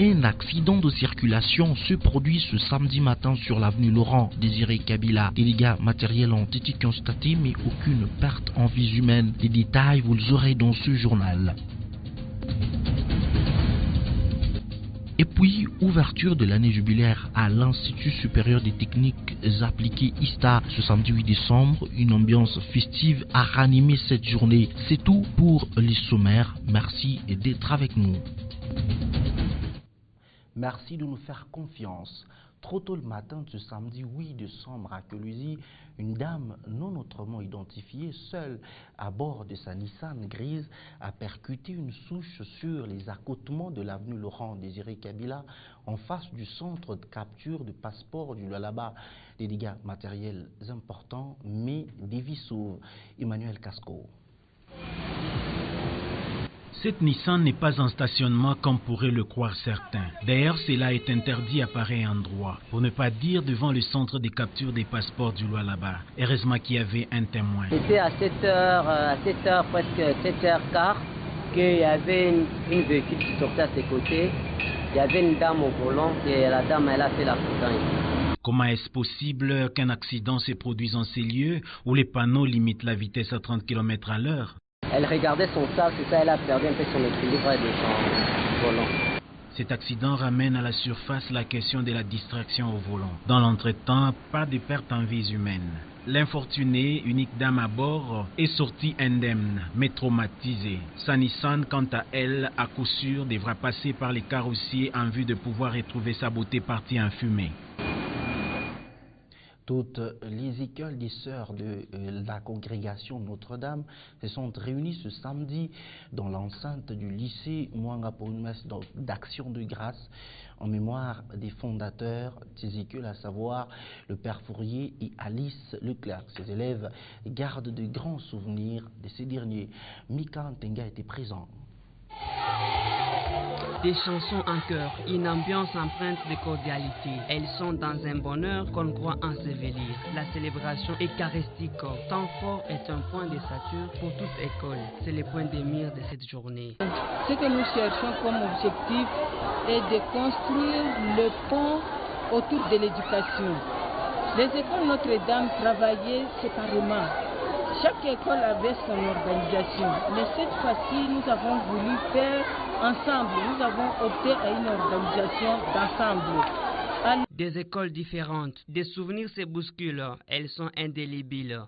Un accident de circulation se produit ce samedi matin sur l'avenue Laurent Désiré Kabila. Des dégâts matériels ont été constatés mais aucune perte en vies humaines. Les détails vous les aurez dans ce journal. Et puis, ouverture de l'année jubilaire à l'Institut supérieur des techniques appliquées ISTA ce samedi 8 décembre. Une ambiance festive a ranimé cette journée. C'est tout pour les sommaires. Merci d'être avec nous. Merci de nous faire confiance. Trop tôt le matin de ce samedi 8 décembre à Kelusi, une dame non autrement identifiée, seule à bord de sa Nissan grise, a percuté une souche sur les accotements de l'avenue Laurent Désiré Kabila, en face du centre de capture de passeport du Lualaba. Des dégâts matériels importants, mais des vies sauves. Emmanuel Casco. Cette Nissan n'est pas en stationnement comme pourraient le croire certains. D'ailleurs, cela est interdit à pareil endroit, pour ne pas dire devant le centre de capture des passeports du Lualaba. Heureusement qu'il y avait un témoin. C'était à 7h, presque 7h15, qu'il y avait une véhicule qui sortait à ses côtés. Il y avait une dame au volant et la dame, elle a fait l'accident. Comment est-ce possible qu'un accident se produise en ces lieux où les panneaux limitent la vitesse à 30 km à l'heure? Elle regardait son sac, c'est ça, elle a perdu un peu son équilibre de son volant. Cet accident ramène à la surface la question de la distraction au volant. Dans l'entretemps, pas de perte en vies humaines. L'infortunée, unique dame à bord, est sortie indemne, mais traumatisée. Sa Nissan, quant à elle, à coup sûr, devra passer par les carrossiers en vue de pouvoir retrouver sa beauté partie en fumée. Toutes les écoles des sœurs de la congrégation Notre-Dame se sont réunies ce samedi dans l'enceinte du lycée Mwanga pour une messe d'action de grâce en mémoire des fondateurs des écoles, à savoir le Père Fourier et Alice Leclerc. Ces élèves gardent de grands souvenirs de ces derniers. Mika Ntenga était présent. Des chansons en chœur, une ambiance empreinte de cordialité. Elles sont dans un bonheur qu'on croit ensevelir. La célébration eucharistique, temps fort, est un point de sature pour toute école. C'est le point de mire de cette journée. Ce que nous cherchons comme objectif est de construire le pont autour de l'éducation. Les écoles Notre-Dame travaillaient séparément. Chaque école avait son organisation, mais cette fois-ci, nous avons voulu faire ensemble. Nous avons opté à une organisation d'ensemble. Des écoles différentes, des souvenirs se bousculent, elles sont indélébiles.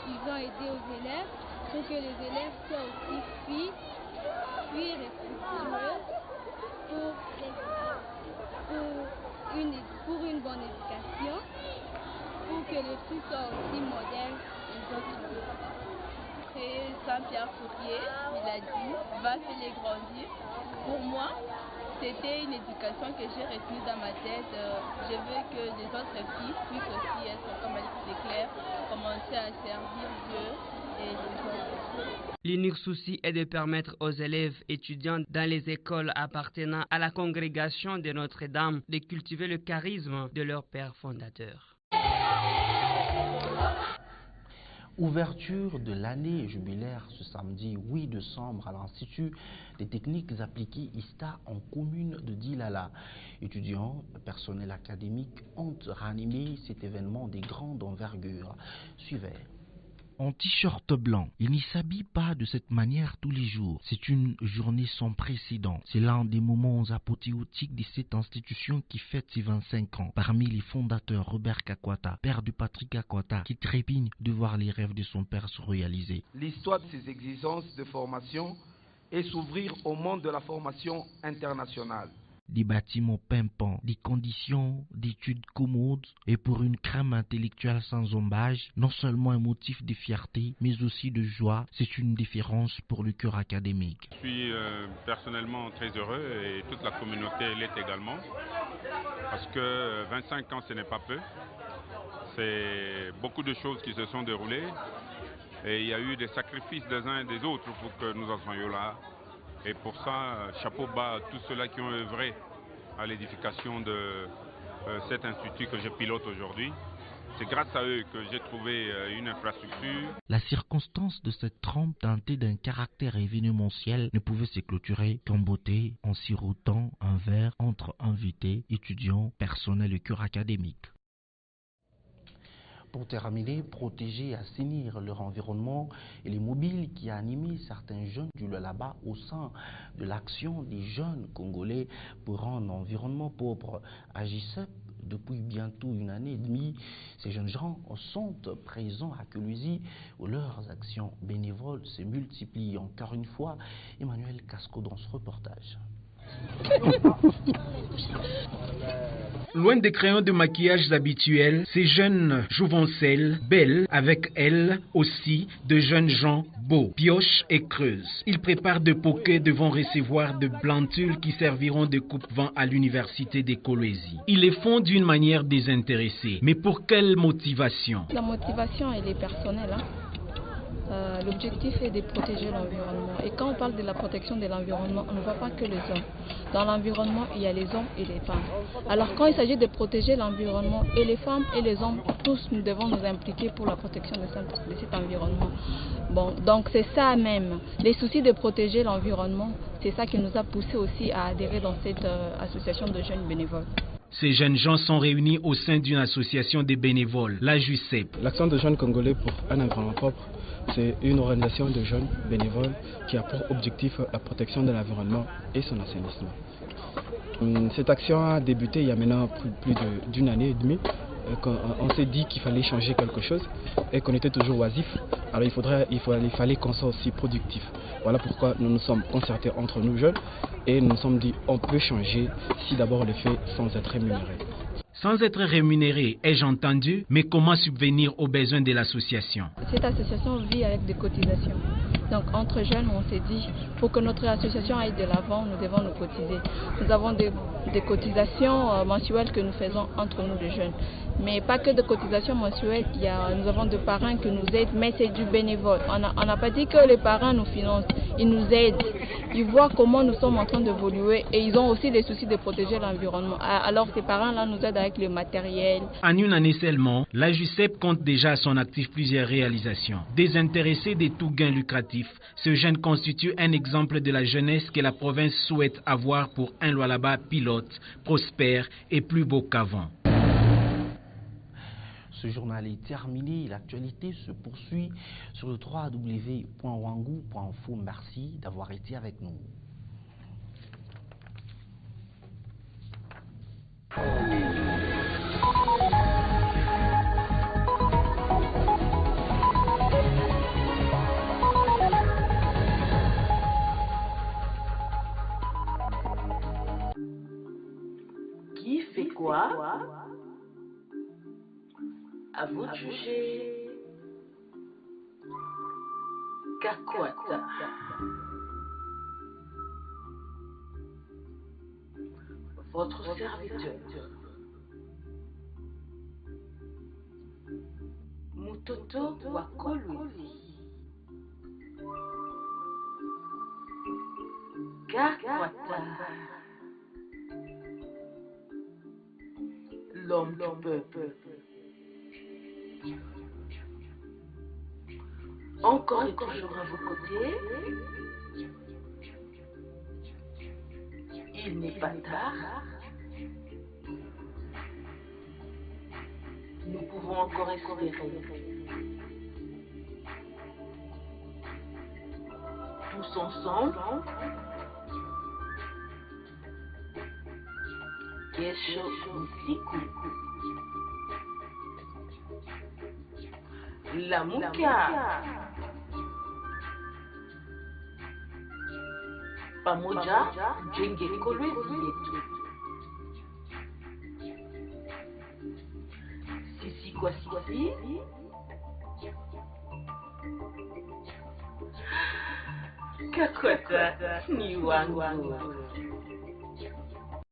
Ils ont aidé aux élèves pour que les élèves soient aussi filles, puis respectueuses pour une bonne éducation, pour que le tout soit aussi modèle aux autres. C'est Saint-Pierre Fourier, il a dit, va se les grandir. Pour moi, c'était une éducation que j'ai retenue dans ma tête. Je veux que les autres filles puissent aussi être comme Alice Leclerc, commencer à servir Dieu et les autres. L'unique souci est de permettre aux élèves étudiants dans les écoles appartenant à la congrégation de Notre-Dame de cultiver le charisme de leur père fondateur. Ouverture de l'année jubilaire ce samedi 8 décembre à l'Institut des techniques appliquées ISTA en commune de Dilala. Étudiants, personnel académique ont ranimé cet événement de grande envergure. Suivez. En t-shirt blanc, il n'y s'habille pas de cette manière tous les jours. C'est une journée sans précédent. C'est l'un des moments apothéotiques de cette institution qui fête ses 25 ans. Parmi les fondateurs, Robert Kakwata, père de Patrick Kakwata, qui trépigne de voir les rêves de son père se réaliser. L'histoire de ces exigences de formation est s'ouvrir au monde de la formation internationale. Des bâtiments pimpants, des conditions d'études commodes et pour une crème intellectuelle sans ombage, non seulement un motif de fierté, mais aussi de joie, c'est une différence pour le cœur académique. Je suis personnellement très heureux et toute la communauté l'est également, parce que 25 ans ce n'est pas peu, c'est beaucoup de choses qui se sont déroulées et il y a eu des sacrifices des uns et des autres pour que nous en soyons là. Et pour ça, chapeau bas à tous ceux-là qui ont œuvré à l'édification de cet institut que je pilote aujourd'hui. C'est grâce à eux que j'ai trouvé une infrastructure. La circonstance de cette trempe teintée d'un caractère événementiel ne pouvait se clôturer qu'en beauté, en sirotant un verre entre invités, étudiants, personnel et cure académique. Pour terminer, protéger et assainir leur environnement et les mobiles qui a animé certains jeunes du Lualaba au sein de l'action des jeunes congolais pour un environnement pauvre. À JCEP, depuis bientôt une année et demie, ces jeunes gens sont présents à Kolwezi où leurs actions bénévoles se multiplient. Encore une fois, Emmanuel Casco dans ce reportage. Loin des crayons de maquillage habituels, ces jeunes jouvencelles, belles, avec elles aussi de jeunes gens beaux, piochent et creusent. Ils préparent de poquets devant recevoir de blantules qui serviront de coupe-vent à l'université de Kolwezi. Ils les font d'une manière désintéressée. Mais pour quelle motivation? La motivation, elle est personnelle. L'objectif est de protéger l'environnement. Et quand on parle de la protection de l'environnement, on ne voit pas que les hommes. Dans l'environnement, il y a les hommes et les femmes. Alors quand il s'agit de protéger l'environnement, et les femmes et les hommes, tous nous devons nous impliquer pour la protection de cet environnement. Bon, donc c'est ça même. Les soucis de protéger l'environnement, c'est ça qui nous a poussé aussi à adhérer dans cette association de jeunes bénévoles. Ces jeunes gens sont réunis au sein d'une association des bénévoles, la JCEP. L'Action de jeunes congolais pour un environnement propre, c'est une organisation de jeunes bénévoles qui a pour objectif la protection de l'environnement et son assainissement. Cette action a débuté il y a maintenant plus d'une année et demie. On s'est dit qu'il fallait changer quelque chose et qu'on était toujours oisif. Alors il fallait qu'on soit aussi productif. Voilà pourquoi nous nous sommes concertés entre nous jeunes et nous nous sommes dit on peut changer si d'abord on le fait sans être rémunéré. Sans être rémunéré, ai-je entendu, mais comment subvenir aux besoins de l'association? Cette association vit avec des cotisations. Donc entre jeunes, on s'est dit, pour que notre association aille de l'avant, nous devons nous cotiser. Nous avons des cotisations mensuelles que nous faisons entre nous les jeunes. Mais pas que de cotisations mensuelles, nous avons des parrains qui nous aident, mais c'est du bénévole. On n'a pas dit que les parrains nous financent, ils nous aident. Ils voient comment nous sommes en train d'évoluer et ils ont aussi des soucis de protéger l'environnement. Alors ces parrains-là nous aident avec le matériel. En une année seulement, la JCEP compte déjà à son actif plusieurs réalisations. Désintéressé des tout gains lucratifs, ce jeune constitue un exemple de la jeunesse que la province souhaite avoir pour un Lualaba pilote, prospère et plus beau qu'avant. Ce journal est terminé. L'actualité se poursuit sur le www.wangou.info. Merci d'avoir été avec nous. Qui fait quoi? À vous de juger. Kakwata. Votre serviteur. Mutoto wa Kolwezi. Kakwata. L'homme du peuple. Encore et toujours à vos côtés. Il n'est pas tard. Nous pouvons encore espérer. Tous ensemble. Kesho usiku. Lamuka. Pamoja jenge Kolwezi yetu. Sisi kwa sisi. Kakwata ni wangu.